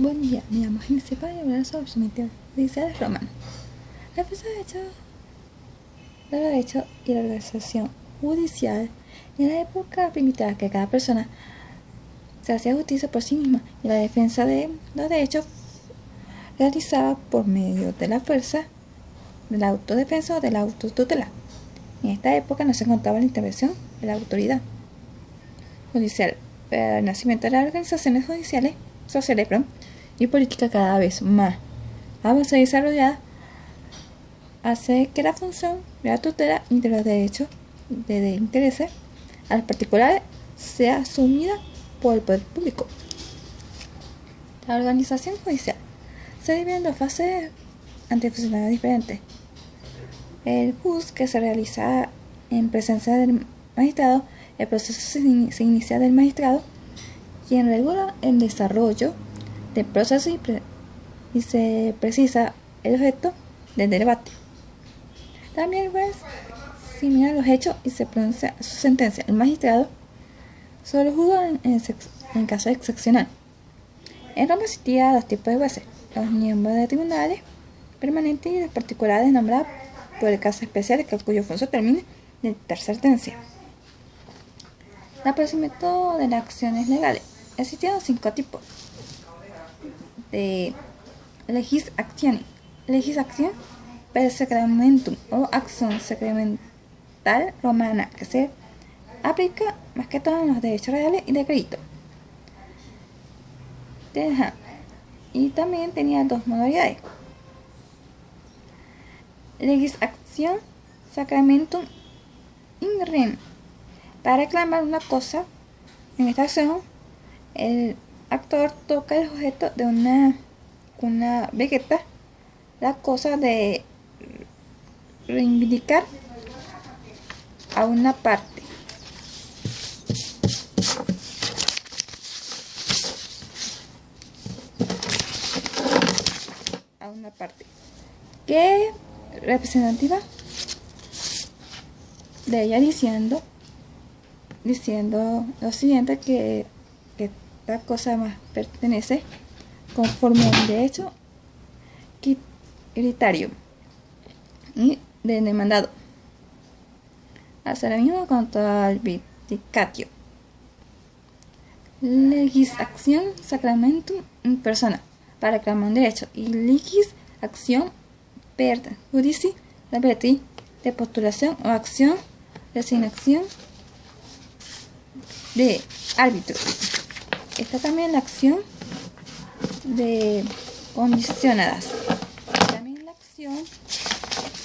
Buen día, me llamo Genesepa y hablaré sobre los sometimientos judiciales romanos. El proceso de derecho y la organización judicial en la época primitiva que cada persona se hacía justicia por sí misma y la defensa de los derechos realizada por medio de la fuerza, de la autodefensa o de la autotutela. En esta época no se contaba la intervención de la autoridad judicial, pero el nacimiento de las organizaciones sociales y políticas cada vez más avanzada y desarrollada hace que la función de la tutela de los derechos de intereses a los particulares sea asumida por el poder público. La organización judicial se divide en dos fases antifuncionales diferentes. El juz, que se realiza en presencia del magistrado. El proceso se inicia del magistrado, quien regula el desarrollo del proceso y se precisa el objeto del debate. También el juez mira los hechos y se pronuncia su sentencia. El magistrado solo juzga en caso excepcional. En Roma existía dos tipos de jueces: los miembros de tribunales permanentes y los particulares nombrados por el caso especial cuyo función termine de tercera sentencia. El procedimiento de las acciones legales. Existían 5 tipos de legis actionis. Legis actionis per sacramentum o acción sacramental romana, que se aplica más que todo en los derechos reales y de crédito. Y también tenía 2 modalidades: legis actionis sacramentum in rem. Para reclamar una cosa, en esta acción, el actor toca el objeto de una vegeta, la cosa de reivindicar a una parte. Que representativa de ella diciendo lo siguiente, que esta cosa más pertenece conforme al derecho quiritario y del demandado. Hacer lo mismo con todo el vindicatio. Legis acción sacramentum in persona, para reclamar un derecho, y legis acción per judici labeti, de postulación o acción de asignación de árbitro. Está también la acción de condicionadas. También la acción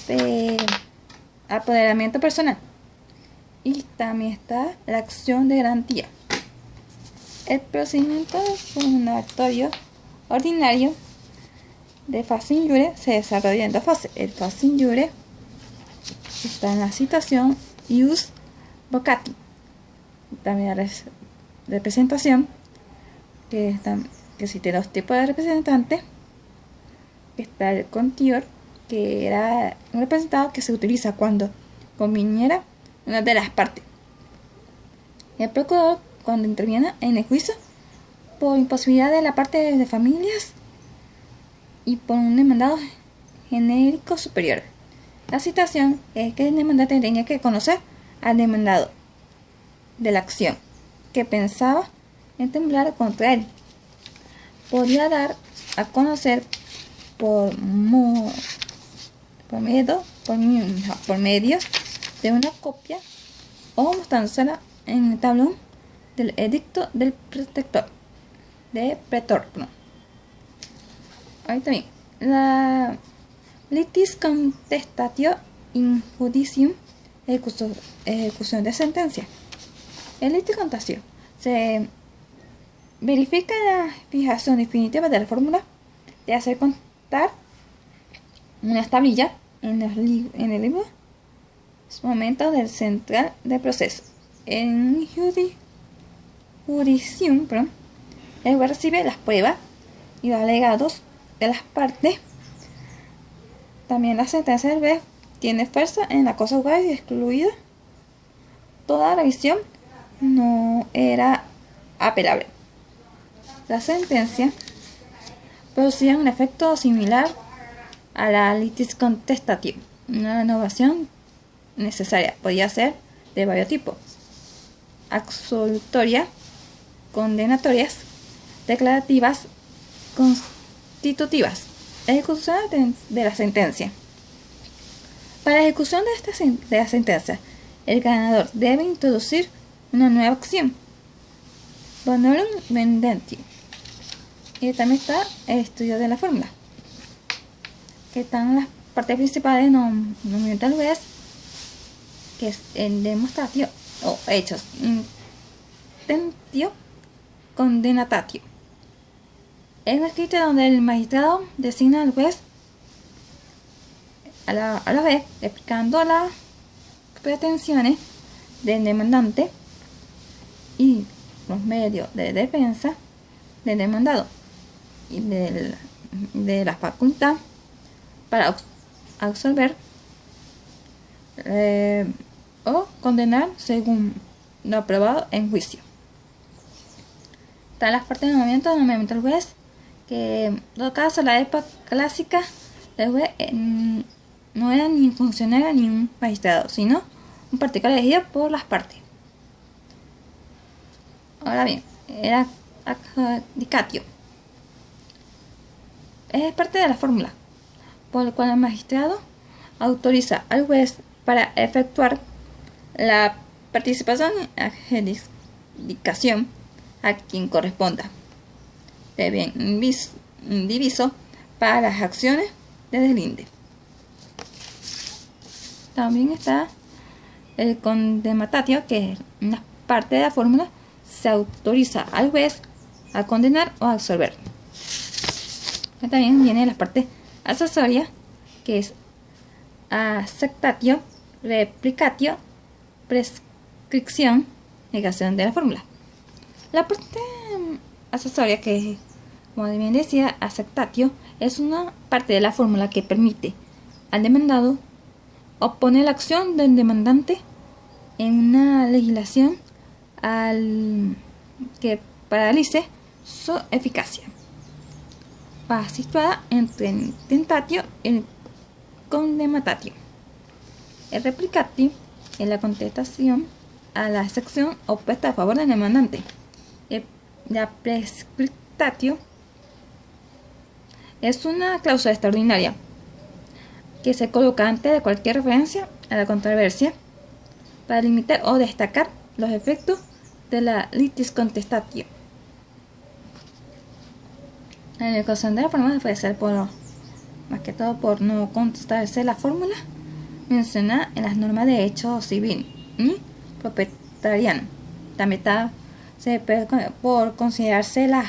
de apoderamiento personal. Y también está la acción de garantía. El procedimiento fundatorio ordinario de fase injure se desarrolla en 2 fases. El fase injure está en la situación ius vocati. También la representación, que existe 2 tipos de representantes. Está el contior, que era un representado que se utiliza cuando conviniera una de las partes. El procurador, cuando interviene en el juicio por imposibilidad de la parte de familias y por un demandado genérico superior. La situación es que el demandante tenía que conocer al demandado de la acción que pensaba entemblar contra él. Podía dar a conocer por medio de una copia o mostrándosela en el tablón del edicto del pretor. Ahí también la litis contestatio in judicium, ejecución de sentencia. El litis contestatio se verifica la fijación definitiva de la fórmula de hacer constar una tablilla en el libro momento del central del proceso. En judicium, el juez recibe las pruebas y los alegados de las partes. También la sentencia del juez tiene fuerza en la cosa juzgada y excluida toda revisión no era apelable. La sentencia producían un efecto similar a la litis contestatio. Una innovación necesaria podía ser de varios tipos: absolutoria, condenatorias, declarativas, constitutivas. Ejecución de la sentencia. Para la ejecución de la sentencia, el ganador debe introducir una nueva acción, bonorum vendentio. Y también está el estudio de la fórmula, que están las partes principales nombramiento del juez, que es el demonstratio o hechos, intentio, condenatatio. Es un escrito donde el magistrado designa al juez a la vez explicando las pretensiones del demandante y los medios de defensa del demandado y de la facultad para absolver o condenar según lo aprobado en juicio. Están las partes de nombramiento del juez, que en todo caso la época clásica del juez no era ni un funcionario ni un magistrado, sino un particular elegido por las partes. Ahora bien, era adjudicatio. Es parte de la fórmula por la cual el magistrado autoriza al juez para efectuar la participación en adjudicación a quien corresponda de bien indiviso para las acciones de deslinde. También está el condenatatio, que es una parte de la fórmula. Se autoriza al juez a condenar o a absolver. También viene la parte accesoria, que es acceptatio, replicatio, prescripción, negación de la fórmula. La parte accesoria, que como bien decía, acceptatio, es una parte de la fórmula que permite al demandado oponer la acción del demandante en una legislación al que paralice su eficacia. Va situada entre el tentatio y el condenatatio. El replicatio es la contestación a la sección opuesta a favor del demandante. La prescriptatio es una cláusula extraordinaria que se coloca antes de cualquier referencia a la controversia para limitar o destacar los efectos de la litis contestatio. La ejecución de la fórmula puede ser más que todo por no contestarse la fórmula mencionada en las normas de derecho civil y propietariano. También por considerarse la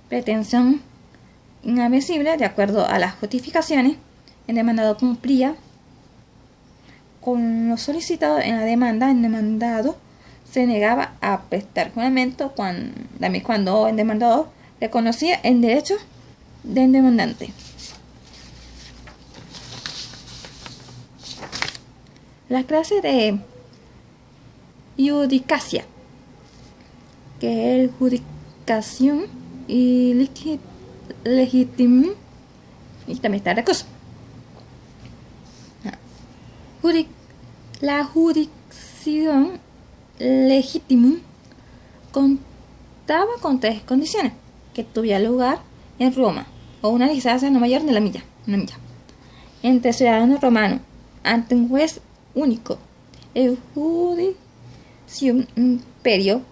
pretensión inadmisible de acuerdo a las justificaciones. El demandado cumplía con lo solicitado en la demanda. El demandado se negaba a prestar juramento cuando el demandado reconocía el derecho del demandante. La clase de iudicacia, que es judicación y legitimum, y también está recurso. La jurisdicción legitimum contaba con tres condiciones: que tuviera lugar en Roma o una distancia no mayor de una milla, entre ciudadanos romanos, ante un juez único, el judicium imperio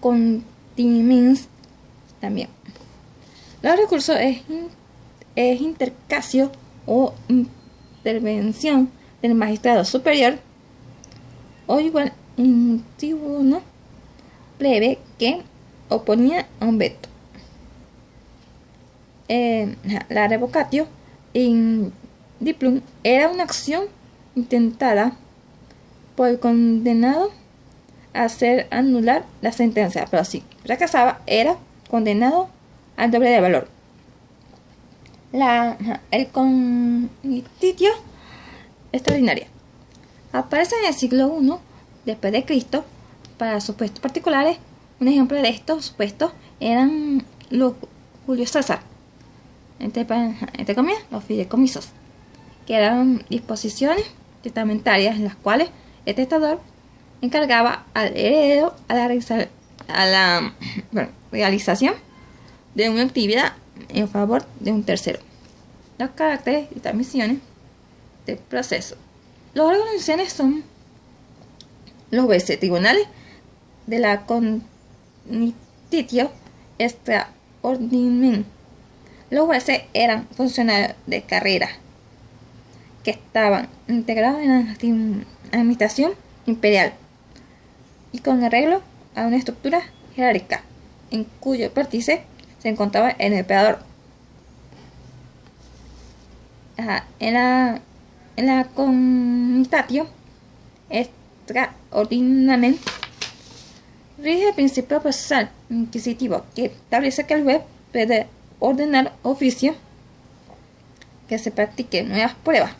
continens también. Los recursos es intercasio o intervención del magistrado superior o igual un tribuno plebe que oponía a un veto. La revocatio in diplum era una acción intentada por el condenado a hacer anular la sentencia, pero si fracasaba era condenado al doble de valor. El conititio extraordinaria aparece en el siglo I después de Cristo para supuestos particulares. Un ejemplo de estos supuestos eran los Julio César, entre comillas, los fideicomisos, que eran disposiciones testamentarias en las cuales el testador encargaba al heredero a la realización de una actividad en favor de un tercero. Los caracteres y transmisiones del proceso. Los organizaciones son los jueces tribunales de la Cognitio Extraordinem. Los jueces eran funcionarios de carrera que estaban integrados en la administración imperial y con arreglo a una estructura jerárquica en cuyo vértice se encontraba el emperador. En la Comitación Extraordinariam rige el principio procesal inquisitivo que establece que el juez puede ordenar oficio que se practiquen nuevas pruebas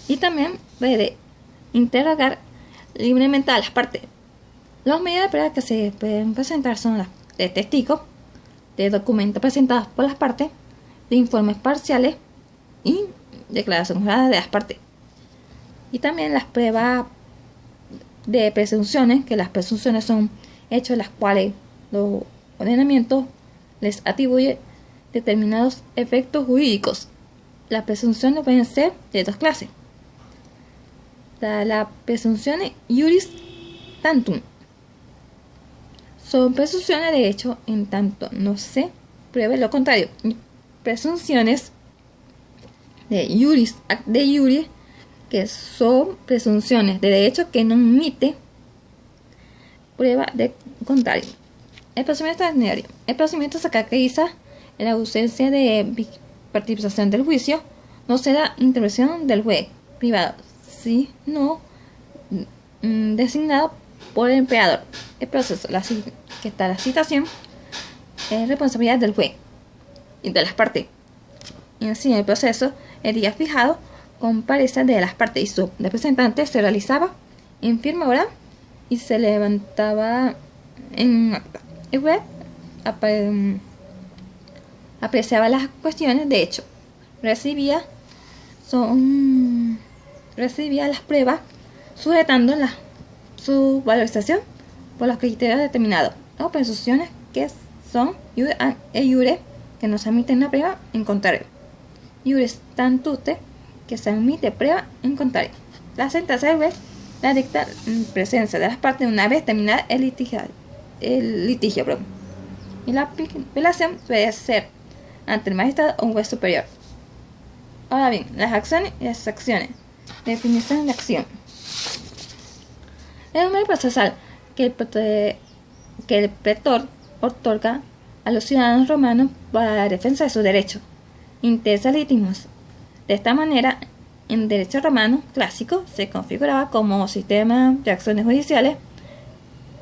y también puede interrogar libremente a las partes. Los medios de prueba que se pueden presentar son las de testigos, de documentos presentados por las partes, de informes parciales y declaraciones juradas de las partes. Y también las pruebas de presunciones, que las presunciones son hechos en las cuales los ordenamientos les atribuyen determinados efectos jurídicos. Las presunciones pueden ser de dos clases. La presunción iuris tantum son presunciones de hecho en tanto no se pruebe lo contrario, y presunciones de iuris de iure, que son presunciones de derecho que no admite prueba de contrario. El procedimiento extraordinario. El procedimiento se caracteriza en la ausencia de participación del juicio, no se da intervención del juez privado, sino designado por el emperador. El proceso, que está la citación, es responsabilidad del juez y de las partes. Y así en el proceso, el día fijado, comparecencia de las partes y su representante se realizaba en firma oral y se levantaba en acta. El juez apreciaba las cuestiones de hecho, recibía las pruebas sujetando su valorización por los criterios determinados o presunciones que son iure, que no se admiten una prueba en contrario, iuris tantute, que se admite prueba en contrario. La sentencia del juez la dicta en presencia de las partes una vez terminada el litigio, y la apelación puede ser ante el magistrado o un juez superior. Ahora bien, las acciones y las acciones. Definición de acción. Es un medio procesal que el pretor otorga a los ciudadanos romanos para la defensa de sus derechos, intereses legítimos. De esta manera, en derecho romano clásico se configuraba como sistema de acciones judiciales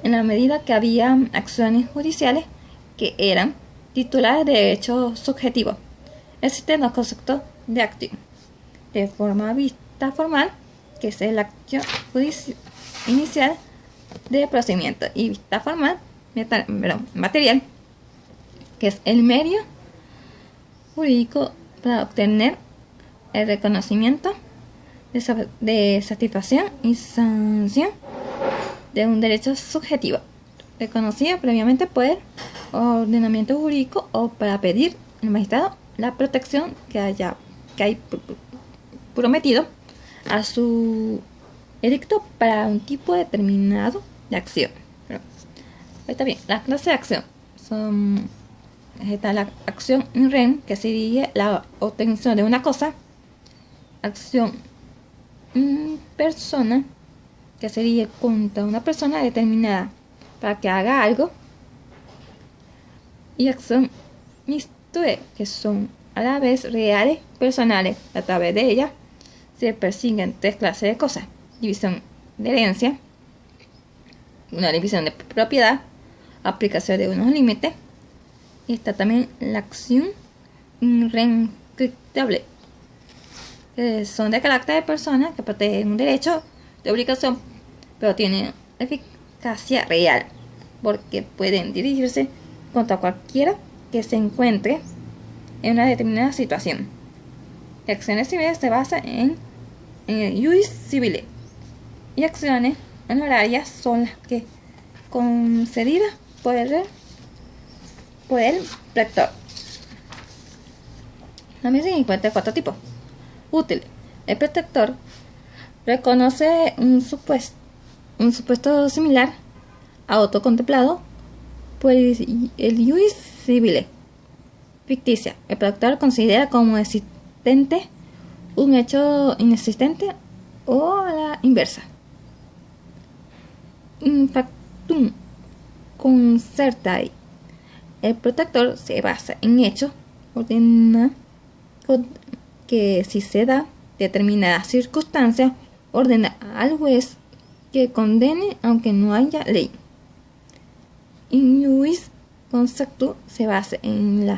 en la medida que había acciones judiciales que eran titulares de derecho subjetivo. Existen dos conceptos de acción: de forma vista formal, que es la acción inicial de procedimiento, y vista formal material, que es el medio jurídico para obtener el reconocimiento de satisfacción y sanción de un derecho subjetivo reconocido previamente por el ordenamiento jurídico o para pedir al magistrado la protección que haya prometido a su edicto para un tipo determinado de acción. Está bien, las clases de acción son: está la acción in rem, que se dirige la obtención de una cosa; acción in persona, que se dirige contra una persona determinada para que haga algo; y acción mixture, que son a la vez reales, personales. A través de ellas se persiguen tres clases de cosas: división de herencia, una división de propiedad, aplicación de unos límites, y está también la acción irrestrictible, que son de carácter de persona, que protegen un derecho de obligación, pero tienen eficacia real, porque pueden dirigirse contra cualquiera que se encuentre en una determinada situación. Las acciones civiles se basan en el ius civile, y acciones honorarias son las que concedidas por el rector. También se encuentran 4 tipos. Útil. El protector reconoce un supuesto similar a otro contemplado por el ius civile. Ficticia. El protector considera como existente un hecho inexistente o a la inversa. In factum concertae. El protector se basa en hechos, ordena que si se da determinada circunstancia, ordena al juez que condene aunque no haya ley. In ius conceptu se basa en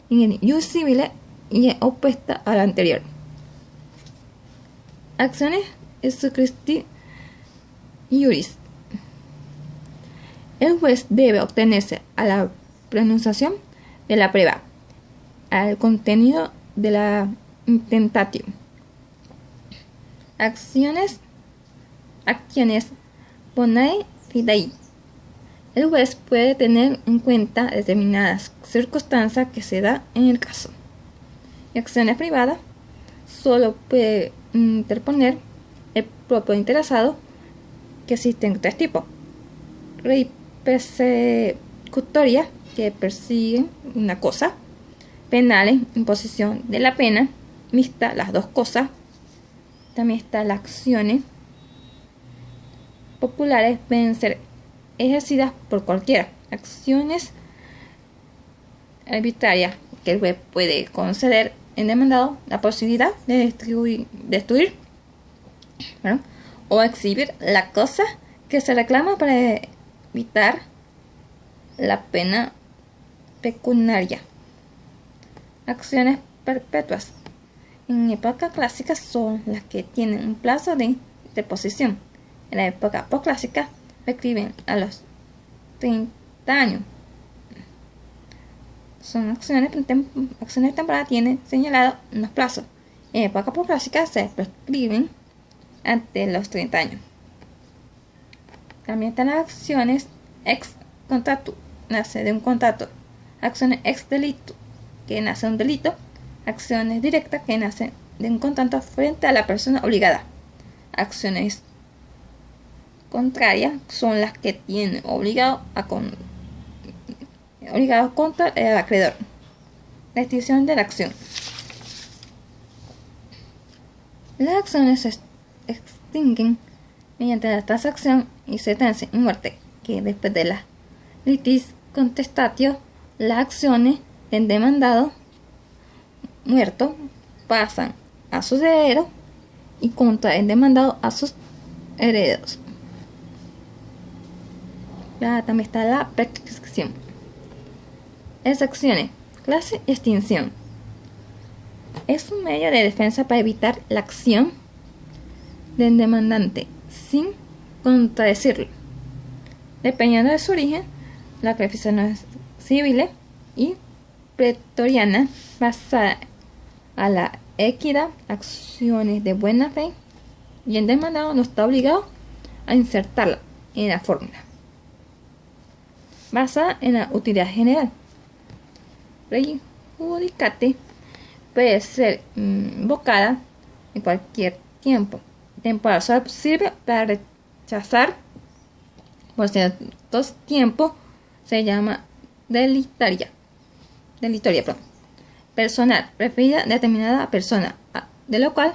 el ius civile y es opuesta a la anterior. Acciones executi iuris. El juez debe obtenerse a la pronunciación de la prueba, al contenido de la intentatio. Acciones ponae fidei. El juez puede tener en cuenta determinadas circunstancias que se da en el caso. Y acciones privadas solo puede interponer el propio interesado, que existen 3 tipos. Rei persecutoria, que persiguen una cosa. Penales, imposición de la pena. Mixta, las 2 cosas. También están las acciones populares, pueden ser ejercidas por cualquiera. Acciones arbitrarias, que el juez puede conceder en demandado la posibilidad de destruir o exhibir la cosa que se reclama para evitar la pena pecuniaria. Acciones perpetuas en época clásica son las que tienen un plazo de interposición. En la época posclásica prescriben a los 30 años. Son acciones temporales, tienen señalado unos plazos. En época posclásica se prescriben ante los 30 años. También están las acciones ex contratu, nace de un contrato. Acciones ex delito, que nace de un delito. Acciones directas, que nacen de un contrato frente a la persona obligada. Acciones contrarias son las que tienen obligados contra el acreedor. La extinción de la acción. Las acciones se extinguen mediante la transacción y sentencia y muerte, que después de la litis contestatio, las acciones del demandado muerto pasan a sus herederos y contra el demandado a sus herederos. Ya también está la prescripción. Excepciones. Clase y extinción. Es un medio de defensa para evitar la acción del demandante sin contradecirlo. Dependiendo de su origen, la clasificación civil y pretoriana basada a la equidad, acciones de buena fe, y el demandado no está obligado a insertarla en la fórmula. Basada en la utilidad general. Prejudicate puede ser invocada en cualquier tiempo. Temporal solo sirve para rechazar por ciertos tiempos. Se llama delitoria. Personal, referida a determinada persona, de lo cual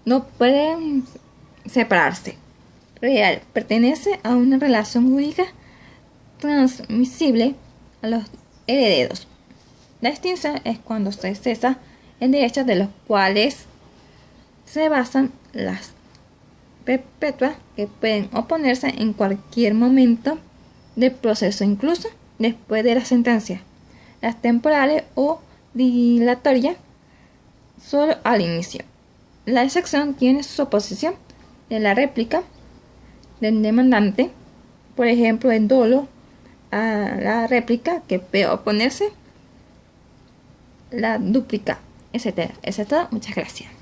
no pueden separarse. Real, pertenece a una relación jurídica transmisible a los herederos. La extinción es cuando se cesa en derechos de los cuales se basan las perpetuas, que pueden oponerse en cualquier momento del proceso, incluso después de la sentencia. Las temporales o dilatorias solo al inicio. La excepción tiene su oposición de la réplica del demandante, por ejemplo, el dolo a la réplica, que peor ponerse, la dúplica, etcétera, etcétera. Muchas gracias.